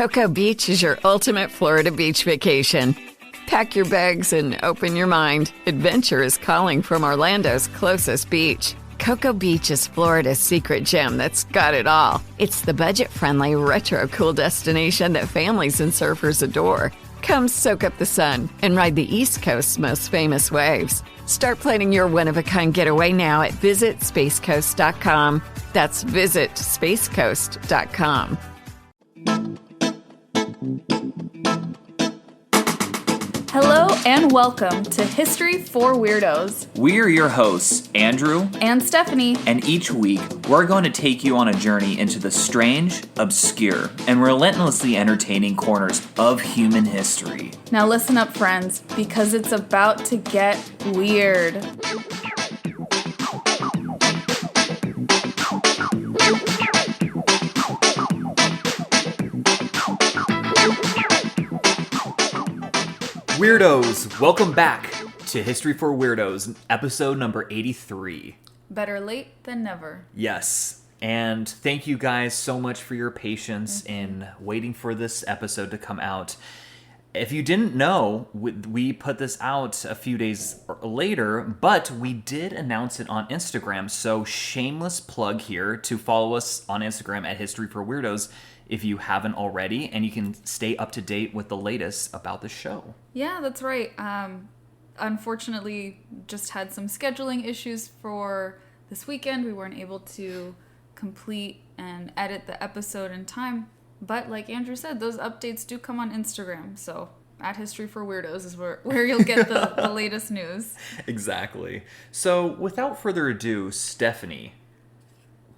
Cocoa Beach is your ultimate Florida beach vacation. Pack your bags and open your mind. Adventure is calling from Orlando's closest beach. Cocoa Beach is Florida's secret gem that's got it all. It's the budget-friendly, retro-cool destination that families and surfers adore. Come soak up the sun and ride the East Coast's most famous waves. Start planning your one-of-a-kind getaway now at visitspacecoast.com. That's visitspacecoast.com. Hello and welcome to History for Weirdos. We're your hosts, Andrew and Stephanie. And each week, we're going to take you on a journey into the strange, obscure, and relentlessly entertaining corners of human history. Now listen up, friends, because it's about to get weird. Weirdos, welcome back to History for Weirdos, episode number 83. Better late than never. Yes, and thank you guys so much for your patience in waiting for this episode to come out. If you didn't know, we put this out a few days later, but we did announce it on Instagram, so shameless plug here to follow us on Instagram at History for Weirdos if you haven't already, and you can stay up to date with the latest about the show. Yeah, that's right. Unfortunately, just had some scheduling issues for this weekend. We weren't able to complete and edit the episode in time. But like Andrew said, those updates do come on Instagram. So at History for Weirdos is where you'll get the latest news. Exactly. So without further ado, Stephanie,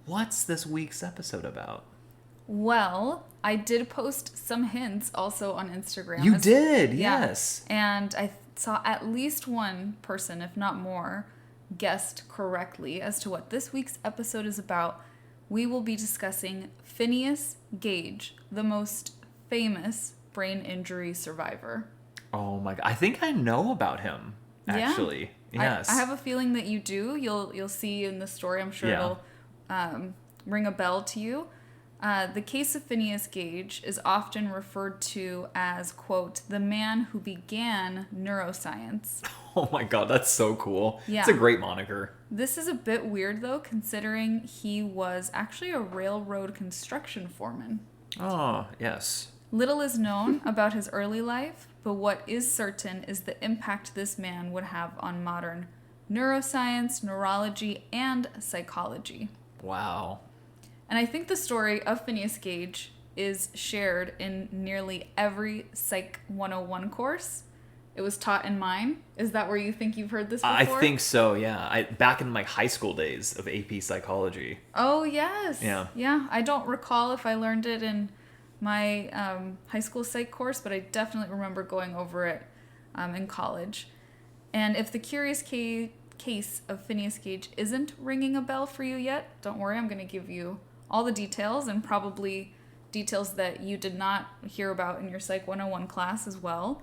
what's this week's episode about? Well, I did post some hints also on Instagram. You did, yes. And I saw at least one person, if not more, guessed correctly as to what this week's episode is about. We will be discussing Phineas Gage, the most famous brain injury survivor. Oh my God. I think I know about him, actually. Yeah. Yes. I have a feeling that you do. You'll see in the story. I'm sure it'll ring a bell to you. The case of Phineas Gage is often referred to as, quote, the man who began neuroscience. Oh my God, that's so cool. Yeah. It's a great moniker. This is a bit weird, though, considering he was actually a railroad construction foreman. Oh, yes. Little is known about his early life, but what is certain is the impact this man would have on modern neuroscience, neurology, and psychology. Wow. And I think the story of Phineas Gage is shared in nearly every Psych 101 course. It was taught in mine. Is that where you think you've heard this before? I think so, yeah. Back in my high school days of AP Psychology. Oh, yes. Yeah. Yeah, I don't recall if I learned it in my high school psych course, but I definitely remember going over it in college. And if the curious case of Phineas Gage isn't ringing a bell for you yet, don't worry, I'm going to give you all the details, and probably details that you did not hear about in your Psych 101 class as well.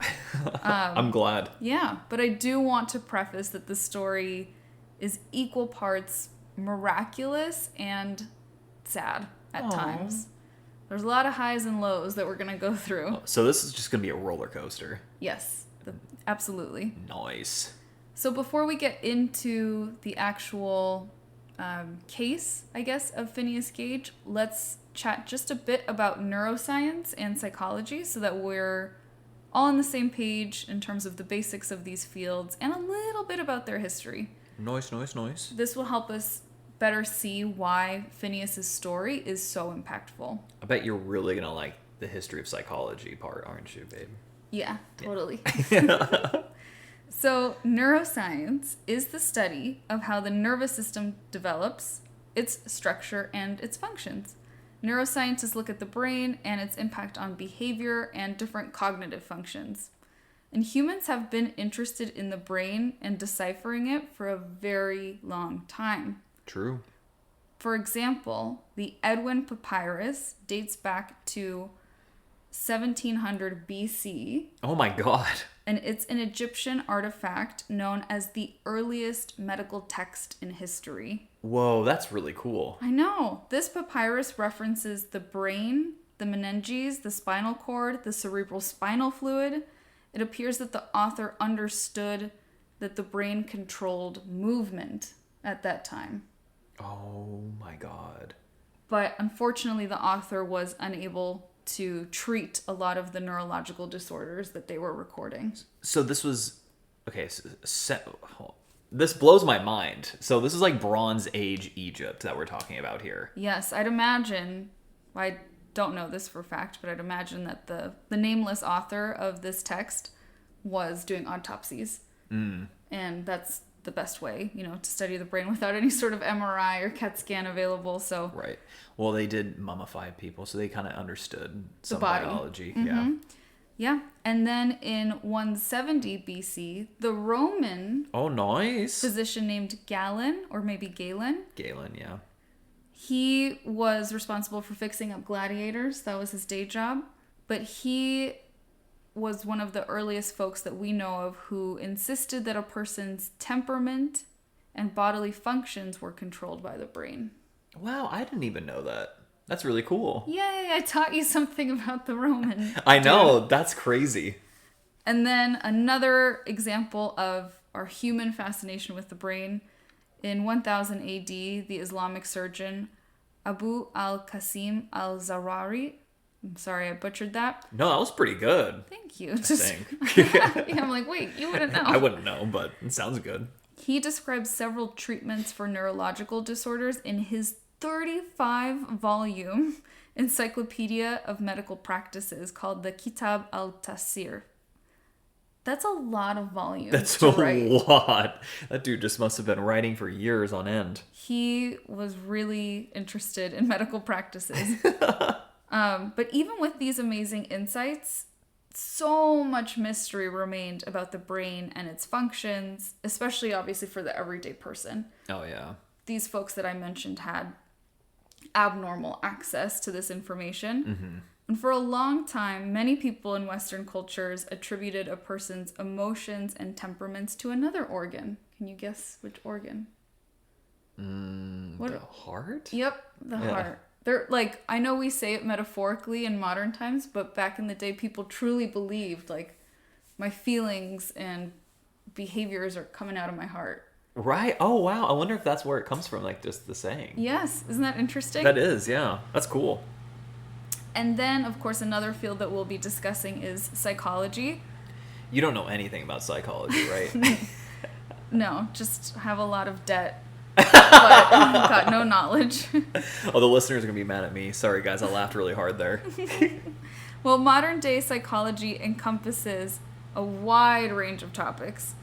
I'm glad. Yeah, but I do want to preface that the story is equal parts miraculous and sad at times. There's a lot of highs and lows that we're going to go through. So this is just going to be a roller coaster. Yes, absolutely. Nice. So before we get into the actual case, I guess, of Phineas Gage, let's chat just a bit about neuroscience and psychology so that we're all on the same page in terms of the basics of these fields and a little bit about their history. Nice. This will help us better see why Phineas's story is so impactful. I bet you're really going to like the history of psychology part, aren't you, babe? Yeah, totally. So, neuroscience is the study of how the nervous system develops, its structure, and its functions. Neuroscientists look at the brain and its impact on behavior and different cognitive functions. And humans have been interested in the brain and deciphering it for a very long time. True. For example, the Edwin Papyrus dates back to 1700 BC. Oh my God. And it's an Egyptian artifact known as the earliest medical text in history. Whoa, that's really cool. I know. This papyrus references the brain the meninges, the spinal cord, the cerebral spinal fluid, it appears that the author understood that the brain controlled movement at that time. Oh my God. But unfortunately, the author was unable to treat a lot of the neurological disorders that they were recording. So this was... Okay, this blows my mind. So this is like Bronze Age Egypt that we're talking about here. Yes, I'd imagine... I don't know this for a fact, but I'd imagine that the nameless author of this text was doing autopsies. And that's the best way, to study the brain without any sort of MRI or CAT scan available. So Right. Well, they did mummify people, so they kind of understood some body. biology. Yeah. And then in 170 BC, the Roman Nice. physician named Galen, or maybe Galen, Yeah. he was responsible for fixing up gladiators. That was his day job. But he was one of the earliest folks that we know of who insisted that a person's temperament and bodily functions were controlled by the brain. Wow, I didn't even know that. That's really cool. Yay, I taught you something about the Roman. I know, that's crazy. And then another example of our human fascination with the brain. In 1000 AD, the Islamic surgeon Abu al-Qasim al-Zarari, I'm sorry I butchered that. No, that was pretty good. Thank you. I think. Yeah, I'm like, wait, you wouldn't know. I wouldn't know, but it sounds good. He describes several treatments for neurological disorders in his 35-volume encyclopedia of medical practices called the Kitab al-Tasir. That's a lot of volumes. That's to a write. lot. That dude just must have been writing for years on end. He was really interested in medical practices. But even with these amazing insights, so much mystery remained about the brain and its functions, especially obviously for the everyday person. Oh, yeah. These folks that I mentioned had abnormal access to this information. Mm-hmm. And for a long time, many people in Western cultures attributed a person's emotions and temperaments to another organ. Can you guess which organ? The heart? Yep, the heart. They're like, I know we say it metaphorically in modern times, but back in the day, people truly believed, like, my feelings and behaviors are coming out of my heart. Right. Oh, wow. I wonder if that's where it comes from, like just the saying. Yes. Isn't that interesting? That is, yeah. That's cool. And then, of course, another field that we'll be discussing is psychology. You don't know anything about psychology, right? No, just have a lot of debt, but got no knowledge. Oh, the listeners are going to be mad at me. Sorry, guys. I laughed really hard there. Well, modern day psychology encompasses a wide range of topics.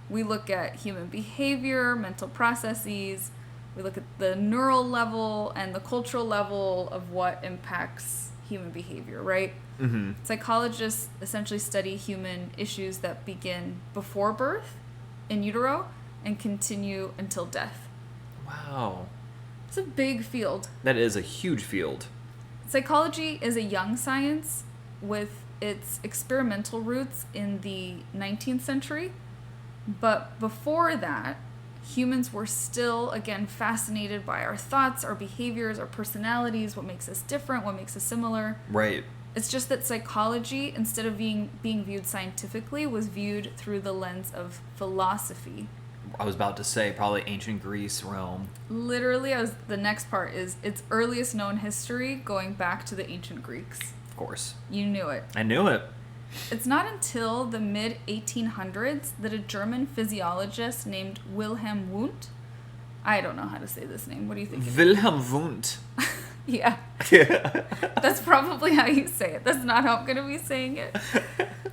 We look at human behavior, mental processes. We look at the neural level and the cultural level of what impacts human behavior, right? Mm-hmm. Psychologists essentially study human issues that begin before birth, in utero, and continue until death. Wow. It's a big field. That is a huge field. Psychology is a young science with its experimental roots in the 19th century. But before that, humans were still, again, fascinated by our thoughts, our behaviors, our personalities, what makes us different, what makes us similar. Right. It's just that psychology, instead of being viewed scientifically, was viewed through the lens of philosophy. I was about to say probably ancient Greece, Rome. Literally, the next part is its earliest known history going back to the ancient Greeks. Of course. You knew it. I knew it. It's not until the mid-1800s that a German physiologist named Wilhelm Wundt, I don't know how to say this name. What do you think? Wilhelm Wundt. Yeah. That's probably how you say it. That's not how I'm going to be saying it.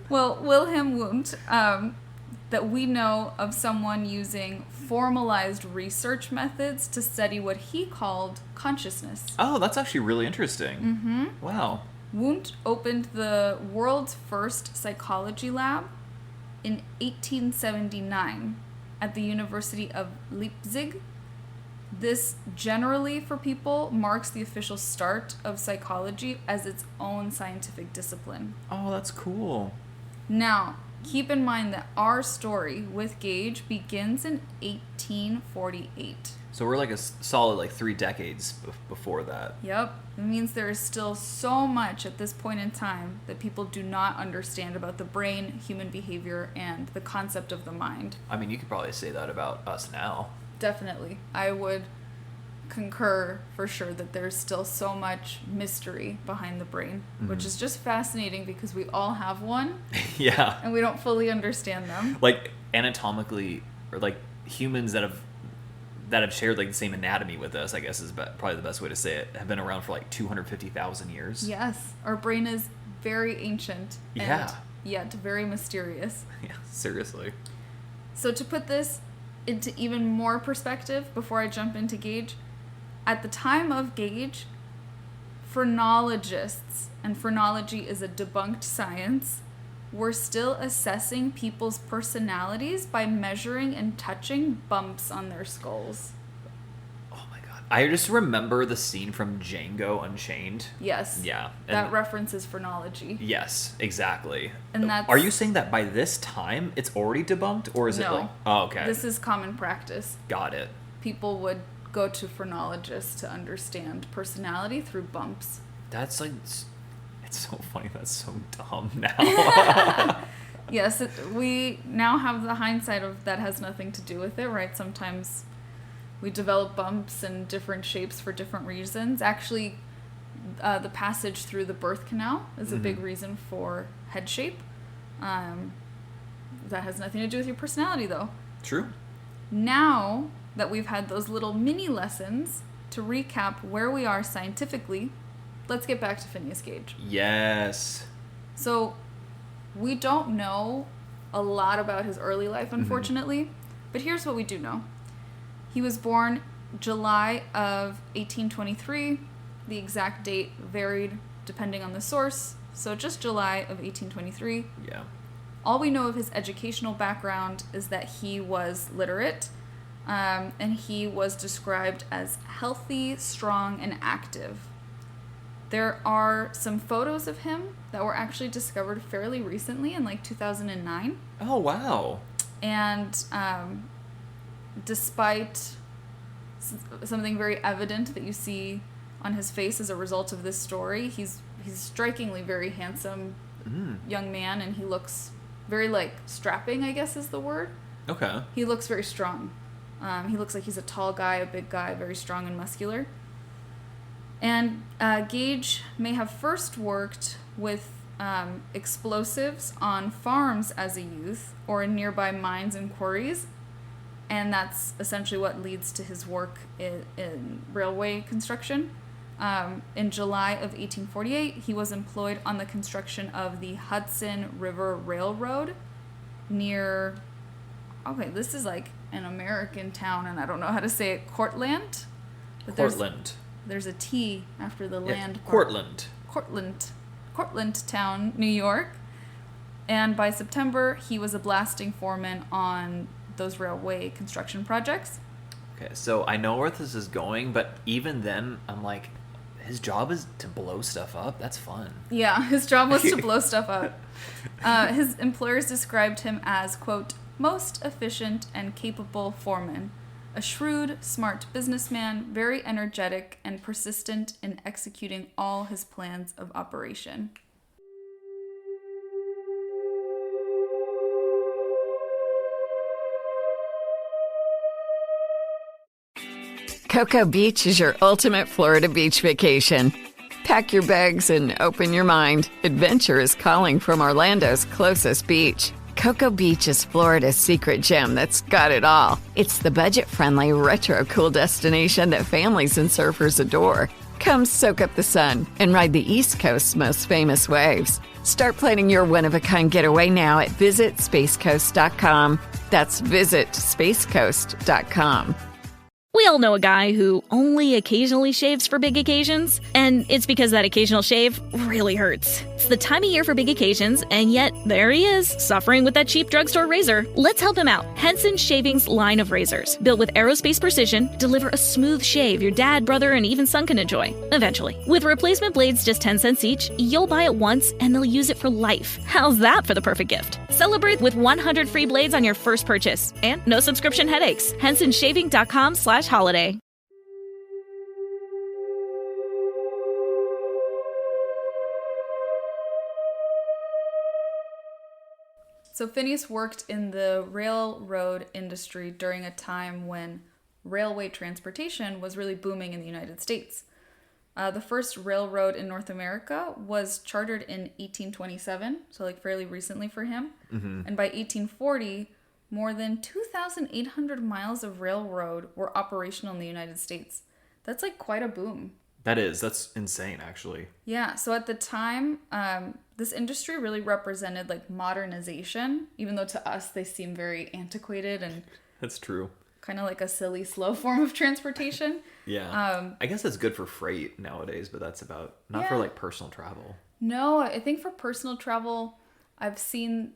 Well, Wilhelm Wundt, that we know of someone using formalized research methods to study what he called consciousness. Oh, that's actually really interesting. Mm-hmm. Wow. Wundt opened the world's first psychology lab in 1879 at the University of Leipzig. This generally, for people, marks the official start of psychology as its own scientific discipline. Oh, that's cool. Now, Keep in mind that our story with Gage begins in 1848. So we're like a solid like 3 decades before that. Yep. It means there is still so much at this point in time that people do not understand about the brain, human behavior, and the concept of the mind. I mean, you could probably say that about us now. Definitely. I would concur for sure that there's still so much mystery behind the brain, which is just fascinating because we all have one. Yeah. And we don't fully understand them. Like anatomically, or like humans that have shared like the same anatomy with us, I guess is probably the best way to say it, have been around for like 250,000 years. Yes. Our brain is very ancient and Yeah. yet very mysterious. Yeah, seriously. So to put this into even more perspective before I jump into Gage, at the time of Gage, phrenologists, and phrenology is a debunked science, were still assessing people's personalities by measuring and touching bumps on their skulls. Oh my god. I just remember the scene from Django Unchained. Yes. Yeah. That references phrenology. Yes, exactly. And that's... Are you saying that by this time it's already debunked, or is it No. like... Oh, okay. This is common practice. Got it. People would go to phrenologists to understand personality through bumps. That's like... It's so funny. That's so dumb now. Yes, we now have the hindsight of that has nothing to do with it, right? Sometimes we develop bumps in different shapes for different reasons. Actually, the passage through the birth canal is a big reason for head shape. That has nothing to do with your personality, though. True. Now that we've had those little mini lessons to recap where we are scientifically, let's get back to Phineas Gage. Yes. So, we don't know a lot about his early life, unfortunately, but here's what we do know. He was born July of 1823. The exact date varied depending on the source, so just July of 1823. Yeah. All we know of his educational background is that he was literate, and he was described as healthy, strong, and active. There are some photos of him that were actually discovered fairly recently in like 2009. Oh, wow. And despite something very evident that you see on his face as a result of this story, he's strikingly very handsome young man, and he looks very like strapping, I guess is the word. Okay. He looks very strong. He looks like he's a tall guy, a big guy, very strong and muscular. And Gage may have first worked with explosives on farms as a youth or in nearby mines and quarries. And that's essentially what leads to his work in railway construction. In July of 1848, he was employed on the construction of the Hudson River Railroad near... Okay, this is like an American town, and I don't know how to say it. Cortland? But Cortland. There's a T after the land. Cortland. Cortland town, New York. And by September, he was a blasting foreman on those railway construction projects. Okay, so I know where this is going, but even then, I'm like, his job is to blow stuff up? That's fun. Yeah, his job was to blow stuff up. His employers described him as, quote, most efficient and capable foreman. A shrewd, smart businessman, very energetic and persistent in executing all his plans of operation. Cocoa Beach is your ultimate Florida beach vacation. Pack your bags and open your mind. Adventure is calling from Orlando's closest beach. Cocoa Beach is Florida's secret gem that's got it all. It's the budget-friendly, retro-cool destination that families and surfers adore. Come soak up the sun and ride the East Coast's most famous waves. Start planning your one-of-a-kind getaway now at visitspacecoast.com. That's visitspacecoast.com. We all know a guy who only occasionally shaves for big occasions, and it's because that occasional shave really hurts. It's the time of year for big occasions, and yet there he is, suffering with that cheap drugstore razor. Let's help him out. Henson Shaving's line of razors, built with aerospace precision, deliver a smooth shave your dad, brother, and even son can enjoy, eventually. With replacement blades just 10 cents each, you'll buy it once and they'll use it for life. How's that for the perfect gift? Celebrate with 100 free blades on your first purchase, and no subscription headaches. HensonShaving.com/holiday. So Phineas worked in the railroad industry during a time when railway transportation was really booming in the United States. The first railroad in North America was chartered in 1827, so like fairly recently for him. Mm-hmm. And by 1840, more than 2,800 miles of railroad were operational in the United States. That's like quite a boom. That's insane, actually. Yeah, so at the time, this industry really represented like modernization, even though to us they seem very antiquated and That's true. Kind of like a silly, slow form of transportation. Yeah. I guess that's good for freight nowadays, but that's about not for like personal travel. No, I think for personal travel, I've seen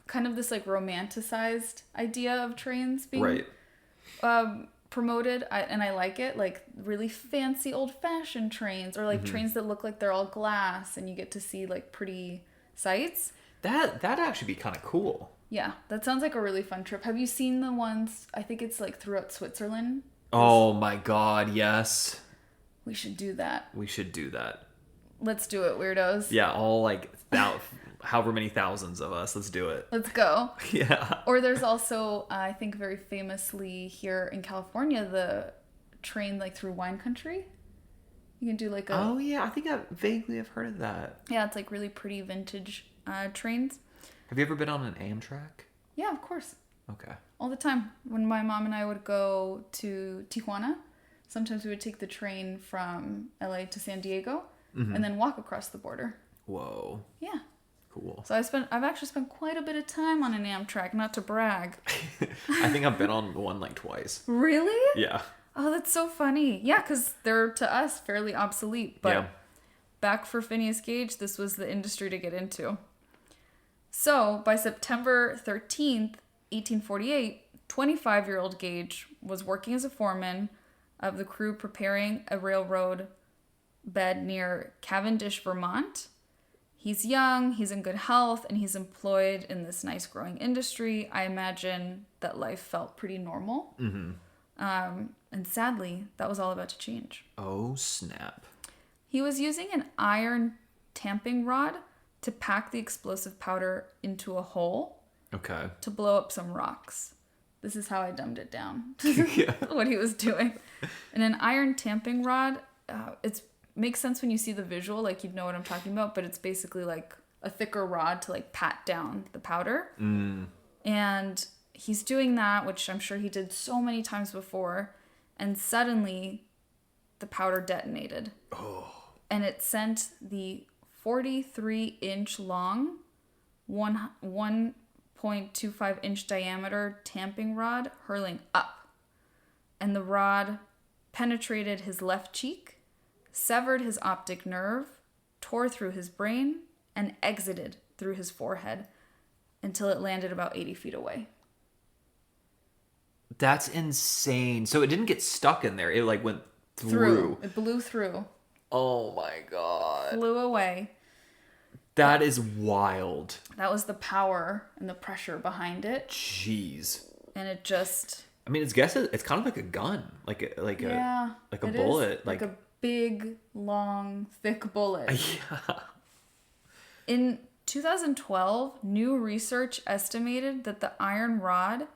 kind of this like romanticized idea of trains being promoted, and I like it. Like really fancy old-fashioned trains, or like trains that look like they're all glass, and you get to see like pretty sights. That'd actually be kind of cool. Yeah, that sounds like a really fun trip. Have you seen the ones, I think it's like throughout Switzerland? Oh my god, yes. We should do that. Let's do it, weirdos. Yeah, all like however many thousands of us. Let's do it. Let's go. Yeah. Or there's also, I think very famously here in California, the train like through wine country. You can do like a... Oh yeah, I think I vaguely have heard of that. Yeah, it's like really pretty vintage trains. Have you ever been on an Amtrak? Yeah, of course. Okay. All the time. When my mom and I would go to Tijuana, sometimes we would take the train from LA to San Diego and then walk across the border. Whoa. Yeah. Cool. So I've actually spent quite a bit of time on an Amtrak, not to brag. I think I've been on one like twice. Really? Yeah. Oh, that's so funny. Yeah, because they're to us fairly obsolete. But back for Phineas Gage, this was the industry to get into. So, by September 13th, 1848, 25-year-old Gage was working as a foreman of the crew preparing a railroad bed near Cavendish, Vermont. He's young, he's in good health, and he's employed in this nice growing industry. I imagine that life felt pretty normal. Mm-hmm. And sadly, that was all about to change. Oh, snap. He was using an iron tamping rod to pack the explosive powder into a hole to blow up some rocks. This is how I dumbed it down. What he was doing. And an iron tamping rod, it makes sense when you see the visual, like you'd know what I'm talking about, but it's basically like a thicker rod to like pat down the powder. And he's doing that, which I'm sure he did so many times before, and suddenly the powder detonated. And it sent the 43-inch long, 1.25-inch diameter tamping rod hurling up. And the rod penetrated his left cheek, severed his optic nerve, tore through his brain, and exited through his forehead until it landed about 80 feet away. That's insane. So it didn't get stuck in there. It like went through. It blew through. Oh my god. Flew away. That is wild. That was the power and the pressure behind it. Jeez. And it just... I mean, it's kind of like a gun, like a bullet, like a big, long, thick bullet. Yeah. In 2012, new research estimated that the iron rod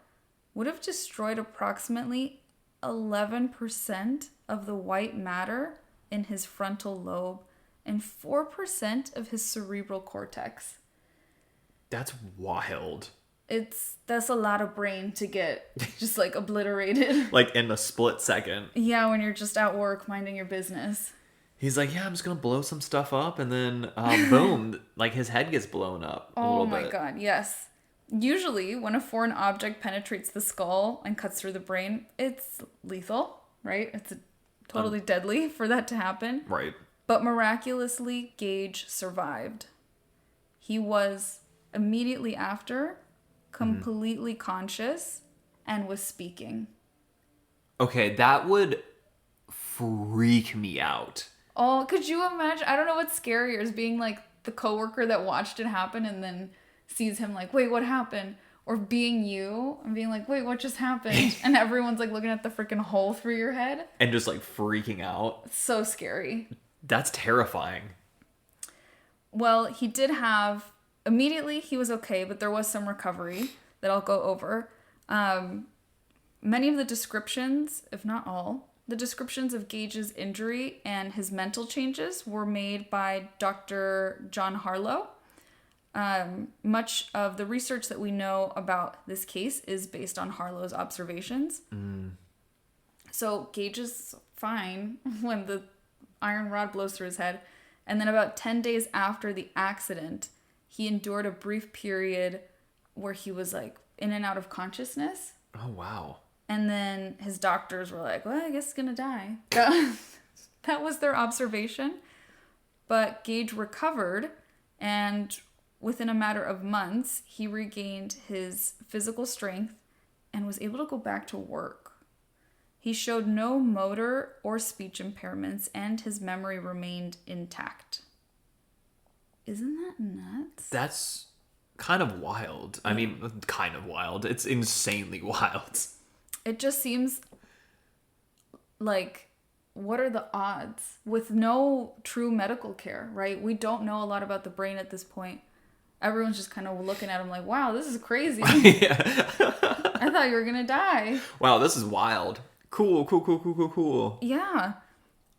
would have destroyed approximately 11% of the white matter in his frontal lobe and 4% of his cerebral cortex. That's wild. That's a lot of brain to get just like obliterated. Like in a split second. Yeah, when you're just at work minding your business. He's like, yeah, I'm just gonna blow some stuff up, and then boom, like his head gets blown up a little bit. Oh my god, yes. Usually, when a foreign object penetrates the skull and cuts through the brain, it's lethal. right? It's totally deadly for that to happen. Right. But miraculously, Gage survived. He was immediately after completely conscious and was speaking. Okay, that would freak me out. Oh, could you imagine? I don't know what's scarier, is being like the coworker that watched it happen and then sees him like, wait, what happened? Or being you and being like, wait, what just happened? And everyone's like looking at the freaking hole through your head. And just like freaking out. It's so scary. That's terrifying. Well, he did have, immediately he was okay, but there was some recovery that I'll go over. Many of the descriptions, if not all, the descriptions of Gage's injury and his mental changes were made by Dr. John Harlow. Much of the research that we know about this case is based on Harlow's observations. So Gage is fine when the iron rod blows through his head. And then about 10 days after the accident, he endured a brief period where he was like in and out of consciousness. Oh, wow. And then his doctors were like, well, I guess he's going to die. That was their observation. But Gage recovered, and within a matter of months, he regained his physical strength and was able to go back to work. He showed no motor or speech impairments, and his memory remained intact. Isn't that nuts? That's kind of wild. I mean, kind of wild. It's insanely wild. It just seems like, what are the odds? With no true medical care, right? We don't know a lot about the brain at this point. Everyone's just kind of looking at him like, wow, this is crazy. I thought you were going to die. Wow, this is wild. Cool. Yeah.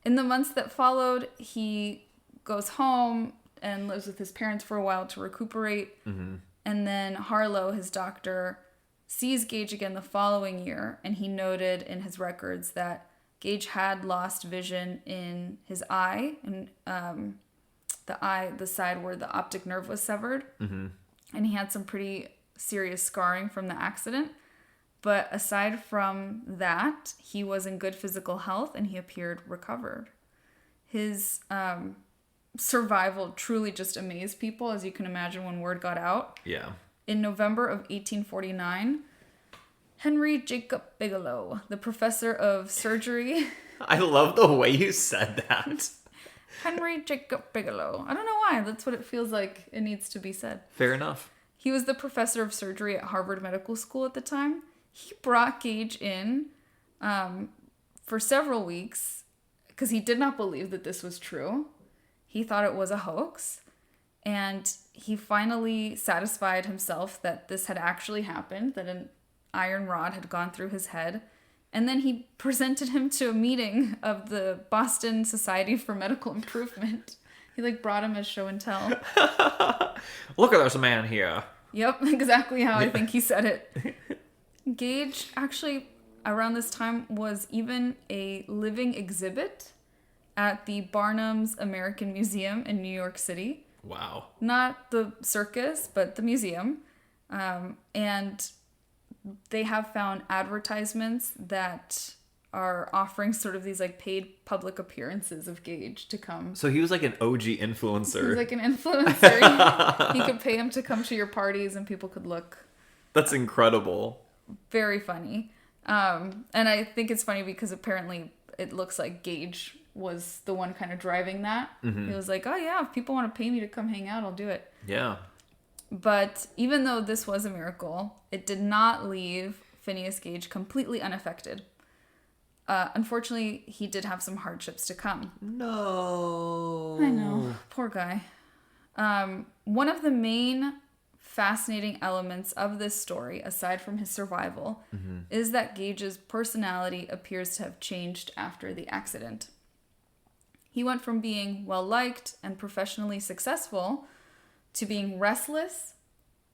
In the months that followed, he goes home and lives with his parents for a while to recuperate. And then Harlow, his doctor, sees Gage again the following year, and he noted in his records that Gage had lost vision in his eye, and the side where the optic nerve was severed. And he had some pretty serious scarring from the accident. But aside from that, he was in good physical health and he appeared recovered. His survival truly just amazed people, as you can imagine, when word got out. Yeah. In November of 1849, Henry Jacob Bigelow, the professor of surgery... I love the way you said that. Henry Jacob Bigelow. I don't know why. That's what it feels like it needs to be said. Fair enough. He was the professor of surgery at Harvard Medical School at the time. He brought Gage in for several weeks because he did not believe that this was true. He thought it was a hoax. And he finally satisfied himself that this had actually happened, that an iron rod had gone through his head. And then he presented him to a meeting of the Boston Society for Medical Improvement. He brought him as show and tell. Look at this man here. Yep, exactly how I think he said it. Gage actually, around this time, was even a living exhibit at the Barnum's American Museum in New York City. Wow. Not the circus, but the museum. And they have found advertisements that are offering sort of these paid public appearances of Gage to come. So he was like an OG influencer. He's like an influencer. You could pay him to come to your parties and people could look. That's incredible. Very funny. And I think it's funny because apparently it looks like Gage was the one kind of driving that. He was like, oh yeah, if people want to pay me to come hang out, I'll do it. Yeah. But even though this was a miracle, it did not leave Phineas Gage completely unaffected. Unfortunately, he did have some hardships to come. No. I know. Poor guy. One of the main fascinating elements of this story, aside from his survival, is that Gage's personality appears to have changed after the accident. He went from being well-liked and professionally successful to being restless,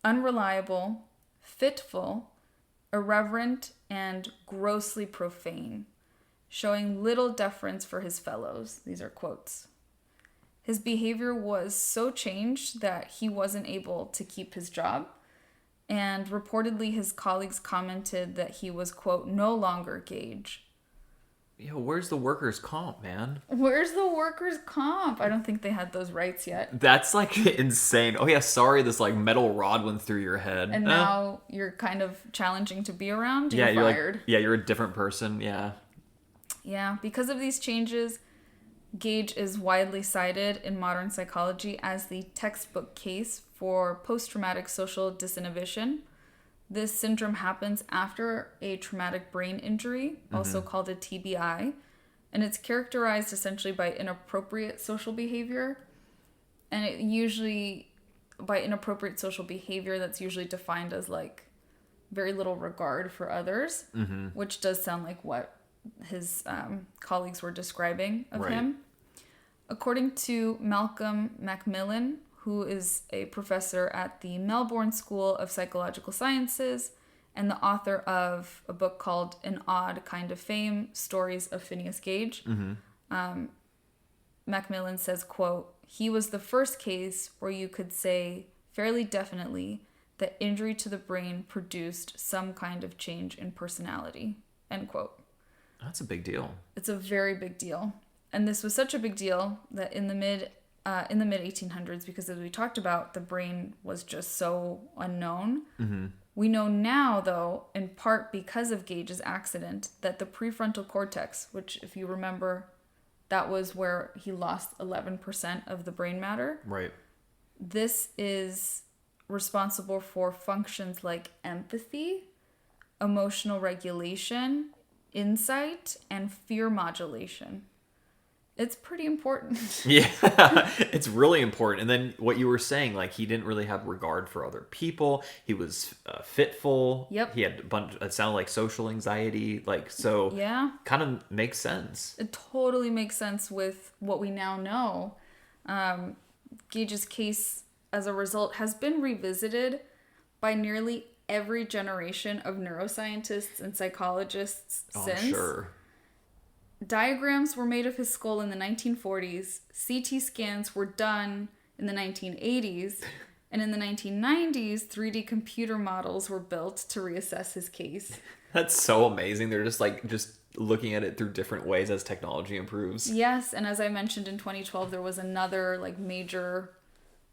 unreliable, fitful, irreverent, and grossly profane, showing little deference for his fellows. These are quotes. His behavior was so changed that he wasn't able to keep his job, and reportedly his colleagues commented that he was, quote, no longer Gage. where's the workers' comp, man? Where's the workers' comp? I don't think they had those rights yet. That's like insane. Oh yeah, sorry, this like metal rod went through your head. And now you're kind of challenging to be around. You're you're fired. you're a different person. Yeah. Yeah, because of these changes, Gage is widely cited in modern psychology as the textbook case for post-traumatic social disinhibition. This syndrome happens after a traumatic brain injury, also called a TBI, and it's characterized essentially by inappropriate social behavior. And it usually, by inappropriate social behavior, that's usually defined as like very little regard for others, which does sound like what his colleagues were describing of him. According to Malcolm Macmillan, who is a professor at the Melbourne School of Psychological Sciences and the author of a book called An Odd Kind of Fame, Stories of Phineas Gage, Macmillan says, quote, "He was the first case where you could say fairly definitely that injury to the brain produced some kind of change in personality," end quote. That's a big deal. It's a very big deal. And this was such a big deal that in the mid 1800s, because as we talked about, the brain was just so unknown. We know now, though, in part because of Gage's accident, that the prefrontal cortex, which if you remember, that was where he lost 11% of the brain matter. Right. This is responsible for functions like empathy, emotional regulation, insight, and fear modulation. It's pretty important. Yeah, it's really important. And then what you were saying, like he didn't really have regard for other people. He was fitful. Yep. He had a bunch. It sounded like social anxiety. Like so. Yeah. Kind of makes sense. It totally makes sense with what we now know. Gage's case, as a result, has been revisited by nearly every generation of neuroscientists and psychologists since. Oh, sure. Diagrams were made of his skull in the 1940s. CT scans were done in the 1980s. And in the 1990s, 3D computer models were built to reassess his case. That's so amazing. They're just looking at it through different ways as technology improves. Yes, and as I mentioned in 2012, there was another like major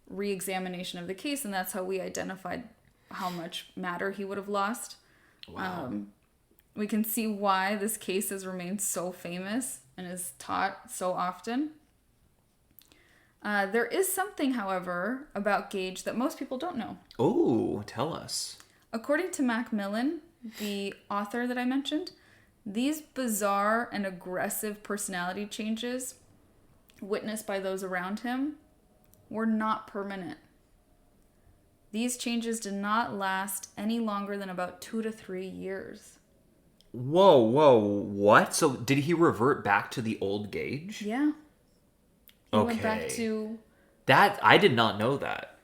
re-examination of the case, and that's how we identified how much matter he would have lost. Wow. We can see why this case has remained so famous and is taught so often. There is something, however, about Gage that most people don't know. Oh, tell us. According to Macmillan, the author that I mentioned, these bizarre and aggressive personality changes witnessed by those around him were not permanent. These changes did not last any longer than about 2 to 3 years. Whoa, what? So did he revert back to the old Gage? Yeah. He went back to... That, I did not know that.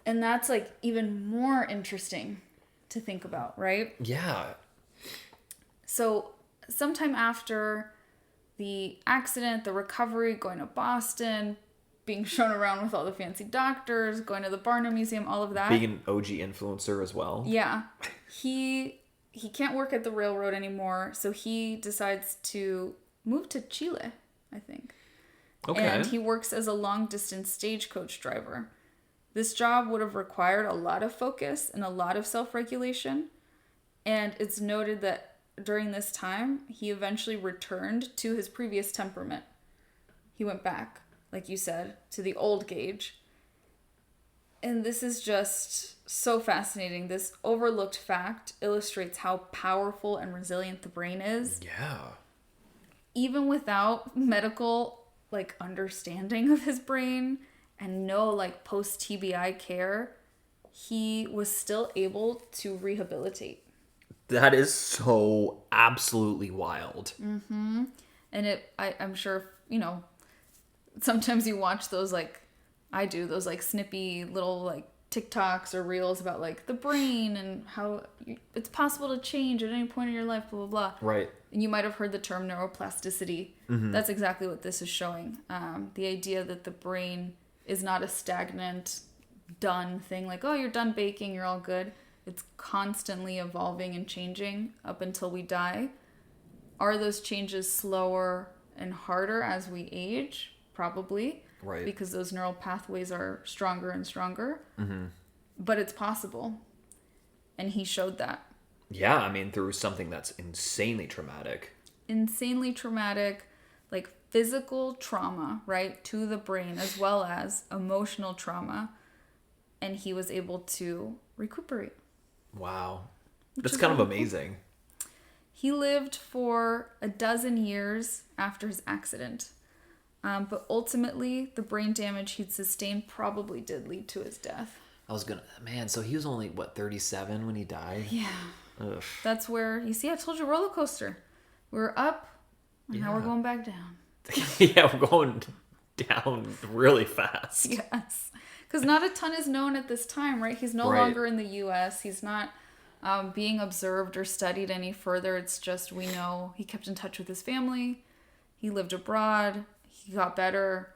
And that's like even more interesting to think about, right? Yeah. So sometime after the accident, the recovery, going to Boston, being shown around with all the fancy doctors, going to the Barnum Museum, all of that. Being an OG influencer as well. Yeah. He can't work at the railroad anymore, so he decides to move to Chile, I think. Okay. And he works as a long-distance stagecoach driver. This job would have required a lot of focus and a lot of self-regulation. And it's noted that during this time, he eventually returned to his previous temperament. He went back, like you said, to the old Gage. And this is just so fascinating. This overlooked fact illustrates how powerful and resilient the brain is. Yeah. Even without medical understanding of his brain and no post TBI care, he was still able to rehabilitate. That is so absolutely wild. Mm-hmm. And I'm sure, sometimes you watch those I do, those snippy little TikToks or reels about the brain and how it's possible to change at any point in your life, blah, blah, blah. Right. And you might have heard the term neuroplasticity. Mm-hmm. That's exactly what this is showing. The idea that the brain is not a stagnant, done thing. Oh, you're done baking, you're all good. It's constantly evolving and changing up until we die. Are those changes slower and harder as we age? Probably. Right. Because those neural pathways are stronger and stronger. Mm-hmm. But it's possible. And he showed that. Yeah, I mean, through something that's insanely traumatic. Insanely traumatic, like physical trauma, right, to the brain, as well as emotional trauma. And he was able to recuperate. Wow. That's kind of amazing. He lived for 12 years after his accident. But ultimately, the brain damage he'd sustained probably did lead to his death. So he was only, 37 when he died? Yeah. Ugh. That's where, you see, I told you, roller coaster. We were up, and now we're going back down. Yeah, we're going down really fast. Yes. Because not a ton is known at this time, right? He's no longer in the U.S. He's not being observed or studied any further. It's just we know he kept in touch with his family. He lived abroad. He got better.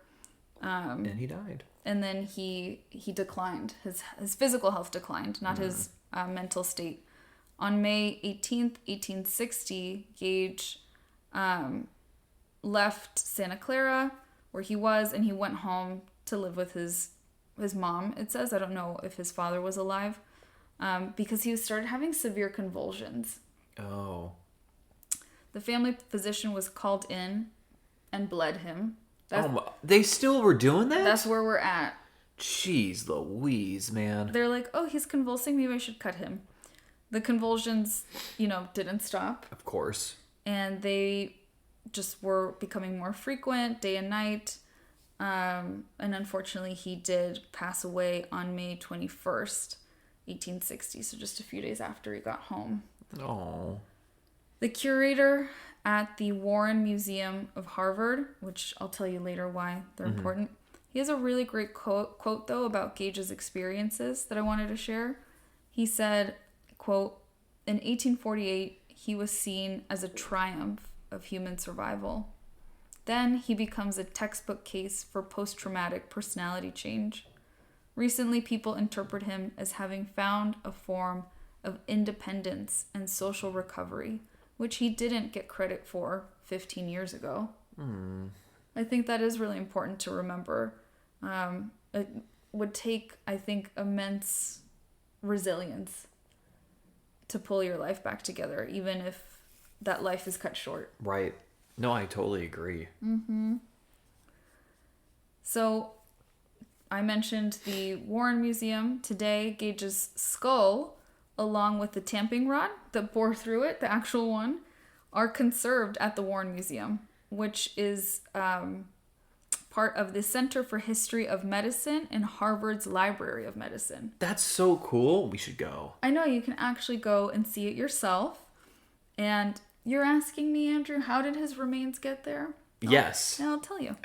And he died. And then he declined. His physical health declined, not his mental state. On May 18th, 1860, Gage left Santa Clara, where he was, and he went home to live with his mom, it says. I don't know if his father was alive, because he started having severe convulsions. Oh. The family physician was called in and bled him. They still were doing that? That's where we're at. Jeez Louise, man. They're like, oh, he's convulsing. Maybe I should cut him. The convulsions, didn't stop. Of course. And they just were becoming more frequent, day and night. And unfortunately, he did pass away on May 21st, 1860. So just a few days after he got home. Oh. The curator at the Warren Museum of Harvard, which I'll tell you later why they're important. He has a really great quote, though, about Gage's experiences that I wanted to share. He said, quote, in 1848, he was seen as a triumph of human survival. Then he becomes a textbook case for post-traumatic personality change. Recently, people interpret him as having found a form of independence and social recovery, which he didn't get credit for 15 years ago. I think that is really important to remember. It would take, I think, immense resilience to pull your life back together, even if that life is cut short. Right. No, I totally agree. Mm-hmm. So, I mentioned the Warren Museum. Today, Gage's skull, along with the tamping rod that bore through it, the actual one, are conserved at the Warren Museum, which is part of the Center for History of Medicine in Harvard's Library of Medicine. That's so cool. We should go. I know, you can actually go and see it yourself. And you're asking me, Andrew, how did his remains get there? Yes. I'll tell you.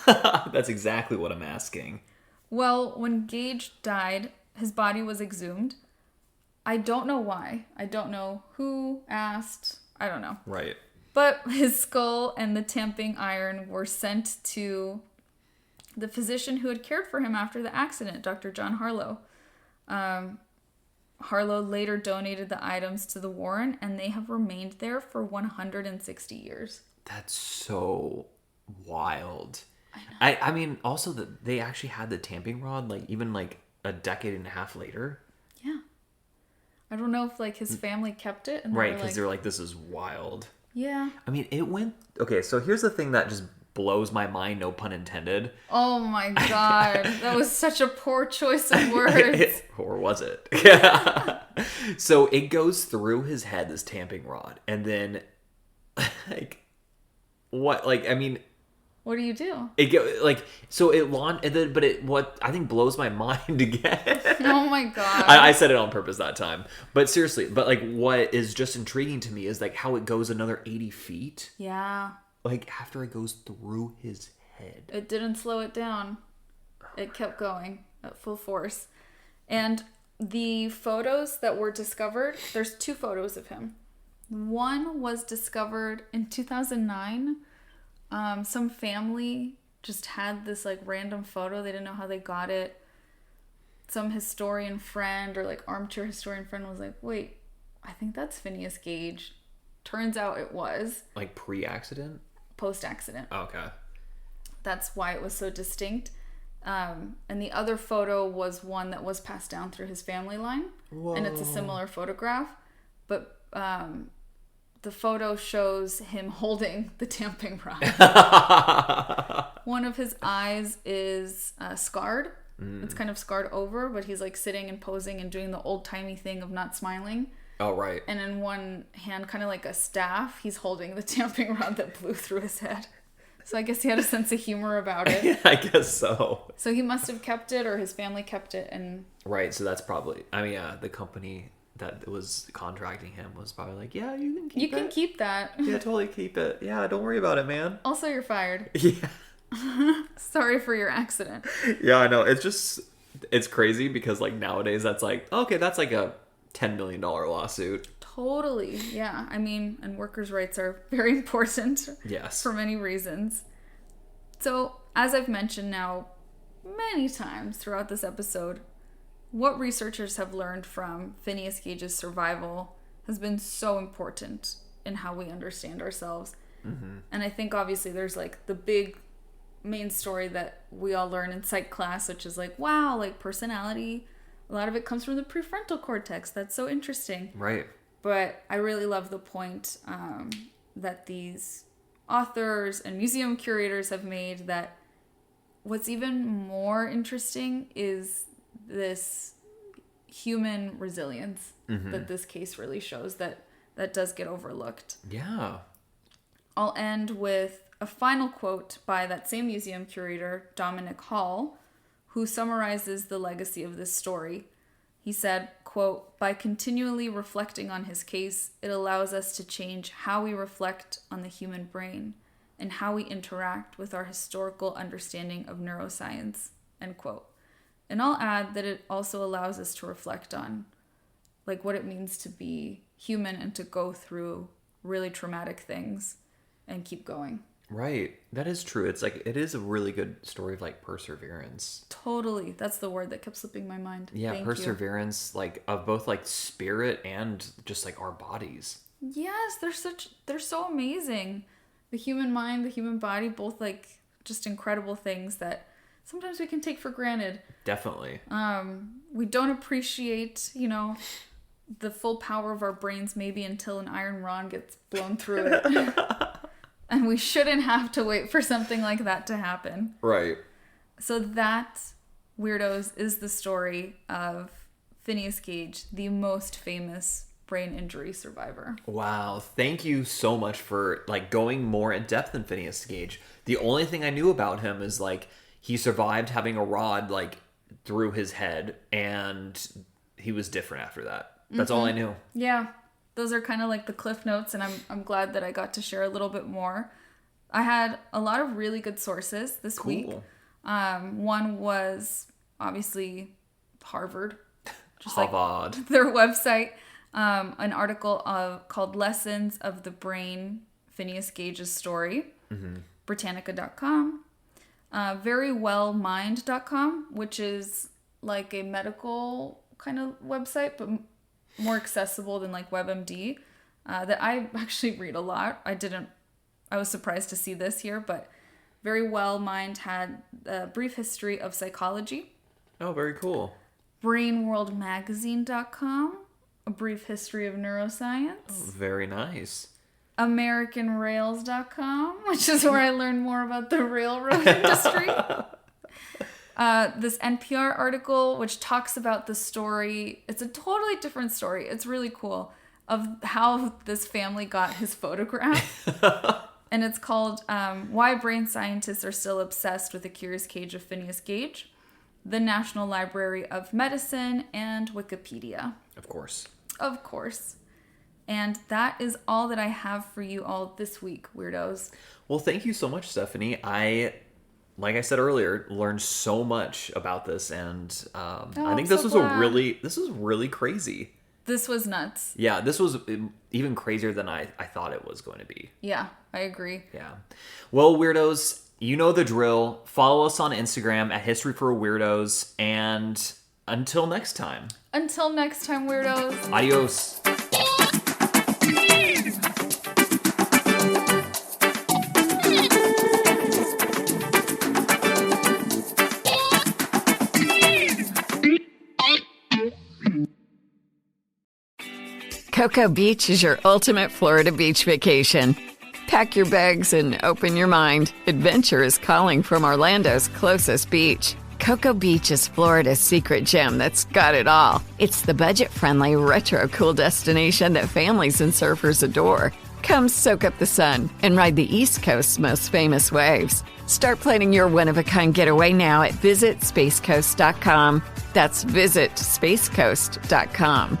That's exactly what I'm asking. Well, when Gage died, his body was exhumed. I don't know why. I don't know who asked. I don't know. Right. But his skull and the tamping iron were sent to the physician who had cared for him after the accident, Dr. John Harlow. Harlow later donated the items to the Warren, and they have remained there for 160 years. That's so wild. I know. I mean, also that they actually had the tamping rod, even a decade and a half later. Yeah. I don't know if his family kept it. And right, because they're like, this is wild. Yeah. I mean, it went... Okay, so here's the thing that just blows my mind, no pun intended. Oh my God. That was such a poor choice of words. Or was it? So it goes through his head, this tamping rod. And then, what? What do you do? It go so it launched, and then, but it what I think blows my mind again. Oh my God! I said it on purpose that time, but seriously, what is just intriguing to me is how it goes another 80 feet. Yeah. After it goes through his head. It didn't slow it down. It kept going at full force, and the photos that were discovered. There's 2 photos of him. One was discovered in 2009. Some family just had this random photo. They didn't know how they got it. Some historian friend or armchair historian friend was like, wait, I think that's Phineas Gage. Turns out it was. Like pre-accident? Post-accident. Okay. That's why it was so distinct. And the other photo was one that was passed down through his family line. Whoa. And it's a similar photograph. But the photo shows him holding the tamping rod. One of his eyes is scarred. It's kind of scarred over, but he's like sitting and posing and doing the old-timey thing of not smiling. Oh, right. And in one hand, kind of like a staff, he's holding the tamping rod that blew through his head. So I guess he had a sense of humor about it. I guess so. So he must have kept it, or his family kept it. And right, so that's probably... I mean, yeah, the company that was contracting him was probably like, yeah, you can keep it. You can keep that. Yeah, totally keep it. Yeah, don't worry about it, man. Also, you're fired. Yeah. Sorry for your accident. Yeah, I know. It's crazy because like nowadays that's like, okay, that's like a $10 million lawsuit. Totally. Yeah. I mean, and workers' rights are very important. Yes. For many reasons. So, as I've mentioned now many times throughout this episode, what researchers have learned from Phineas Gage's survival has been so important in how we understand ourselves. Mm-hmm. And I think obviously there's like the big main story that we all learn in psych class, which is like, wow, like personality, a lot of it comes from the prefrontal cortex. That's so interesting. Right. But I really love the point that these authors and museum curators have made, that what's even more interesting is this human resilience that this case really shows that does get overlooked. Yeah. I'll end with a final quote by that same museum curator, Dominic Hall, who summarizes the legacy of this story. He said, quote, "By continually reflecting on his case, it allows us to change how we reflect on the human brain and how we interact with our historical understanding of neuroscience," end quote. And I'll add that it also allows us to reflect on like what it means to be human and to go through really traumatic things and keep going. Right. That is true. It's like, it is a really good story of like perseverance. Totally. That's the word that kept slipping my mind. Yeah. Thank perseverance, you. Like of both like spirit and just like our bodies. Yes. They're so amazing. The human mind, the human body, both like just incredible things that sometimes we can take for granted. Definitely. We don't appreciate, the full power of our brains maybe until an iron rod gets blown through it. And we shouldn't have to wait for something like that to happen. Right. So that, weirdos, is the story of Phineas Gage, the most famous brain injury survivor. Wow. Thank you so much for like going more in depth than Phineas Gage. The only thing I knew about him is like he survived having a rod like through his head and he was different after that. That's all I knew. Yeah. Those are kind of like the cliff notes, and I'm glad that I got to share a little bit more. I had a lot of really good sources this week. One was obviously Harvard. Just Harvard. Like their website. An article called Lessons of the Brain, Phineas Gage's Story. Britannica.com. Verywellmind.com, which is like a medical kind of website, but more accessible than like WebMD, that I actually read a lot. I was surprised to see this here, but Verywellmind had a brief history of psychology. Oh, very cool. Brainworldmagazine.com, a brief history of neuroscience. Oh, very nice. AmericanRails.com, which is where I learned more about the railroad industry. This NPR article, which talks about the story. It's a totally different story. It's really cool, of how this family got his photograph. And it's called Why Brain Scientists Are Still Obsessed with the Curious Cage of Phineas Gage, the National Library of Medicine, and Wikipedia. Of course. Of course. And that is all that I have for you all this week, weirdos. Well, thank you so much, Stephanie. Like I said earlier, learned so much about this, and I think this was really crazy. This was nuts. Yeah, this was even crazier than I thought it was going to be. Yeah, I agree. Yeah. Well, weirdos, you know the drill. Follow us on Instagram at History for Weirdos, and until next time. Until next time, weirdos. Adios. Cocoa Beach is your ultimate Florida beach vacation. Pack your bags and open your mind. Adventure is calling from Orlando's closest beach. Cocoa Beach is Florida's secret gem that's got it all. It's the budget-friendly, retro-cool destination that families and surfers adore. Come soak up the sun and ride the East Coast's most famous waves. Start planning your one-of-a-kind getaway now at visitspacecoast.com. That's visitspacecoast.com.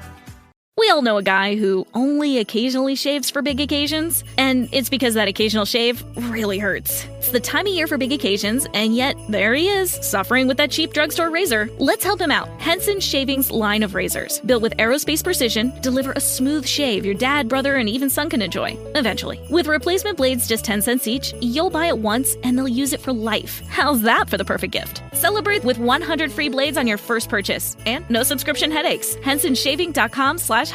We all know a guy who only occasionally shaves for big occasions, and it's because that occasional shave really hurts. It's the time of year for big occasions, and yet there he is, suffering with that cheap drugstore razor. Let's help him out. Henson Shaving's line of razors, built with aerospace precision, deliver a smooth shave your dad, brother, and even son can enjoy, eventually. With replacement blades just 10 cents each, you'll buy it once, and they'll use it for life. How's that for the perfect gift? Celebrate with 100 free blades on your first purchase, and no subscription headaches. HensonShaving.com/holiday.